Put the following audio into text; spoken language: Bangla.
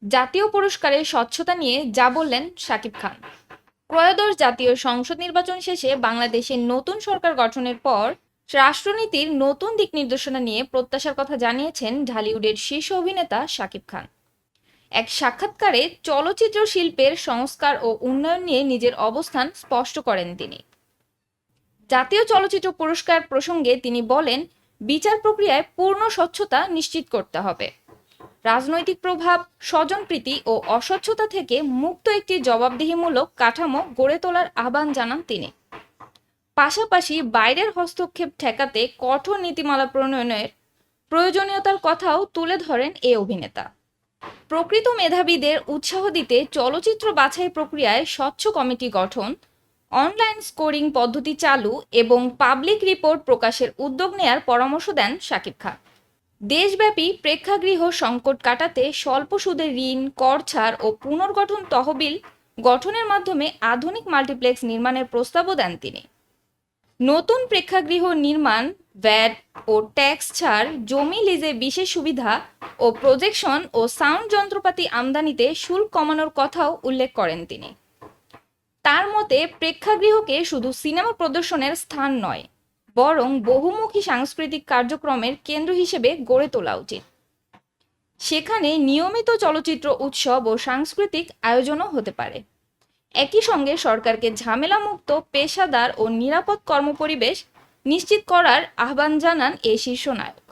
জাতীয় পুরস্কারের স্বচ্ছতা নিয়ে যা বললেন শাকিব খান। ত্রয়োদশ জাতীয় সংসদ নির্বাচন শেষে বাংলাদেশের নতুন সরকার গঠনের পর রাষ্ট্রনীতির নতুন দিক নির্দেশনা নিয়ে প্রত্যাশার কথা জানিয়েছেন ঢালিউডের শীর্ষ অভিনেতা শাকিব খান। এক সাক্ষাৎকারে চলচ্চিত্র শিল্পের সংস্কার ও উন্নয়ন নিয়ে নিজের অবস্থান স্পষ্ট করেন তিনি। জাতীয় চলচ্চিত্র পুরস্কার প্রসঙ্গে তিনি বলেন, বিচার প্রক্রিয়ায় পূর্ণ স্বচ্ছতা নিশ্চিত করতে হবে। রাজনৈতিক প্রভাব, স্বজনপ্রীতি ও অস্বচ্ছতা থেকে মুক্ত একটি জবাবদিহিমূলক কাঠামো গড়ে তোলার আহ্বান জানান তিনি। পাশাপাশি বাইরের হস্তক্ষেপ ঠেকাতে কঠোর নীতিমালা প্রণয়নের প্রয়োজনীয়তার কথাও তুলে ধরেন এই অভিনেতা। প্রকৃত মেধাবীদের উৎসাহ দিতে চলচ্চিত্র বাছাই প্রক্রিয়ায় স্বচ্ছ কমিটি গঠন, অনলাইন স্কোরিং পদ্ধতি চালু এবং পাবলিক রিপোর্ট প্রকাশের উদ্যোগ নেয়ার পরামর্শ দেন শাকিব খান। দেশব্যাপী প্রেক্ষাগৃহ সংকট কাটাতে স্বল্প সুদের ঋণ, কর ছাড় ও পুনর্গঠন তহবিল গঠনের মাধ্যমে আধুনিক মাল্টিপ্লেক্স নির্মাণের প্রস্তাবও দেন তিনি। নতুন প্রেক্ষাগৃহ নির্মাণ, ভ্যাট ও ট্যাক্স ছাড়, জমি লিজে বিশেষ সুবিধা ও প্রজেকশন ও সাউন্ড যন্ত্রপাতি আমদানিতে শুল্ক কমানোর কথাও উল্লেখ করেন তিনি। তার মতে প্রেক্ষাগৃহকে শুধু সিনেমা প্রদর্শনের স্থান নয়, বরং বহুমুখী সাংস্কৃতিক কার্যক্রমের কেন্দ্র হিসেবে গড়ে তোলা উচিত। সেখানে নিয়মিত চলচ্চিত্র উৎসব ও সাংস্কৃতিক আয়োজনও হতে পারে। একই সঙ্গে সরকারকে ঝামেলামুক্ত, পেশাদার ও নিরাপদ কর্মপরিবেশ নিশ্চিত করার আহ্বান জানান এই শীর্ষ নায়ক।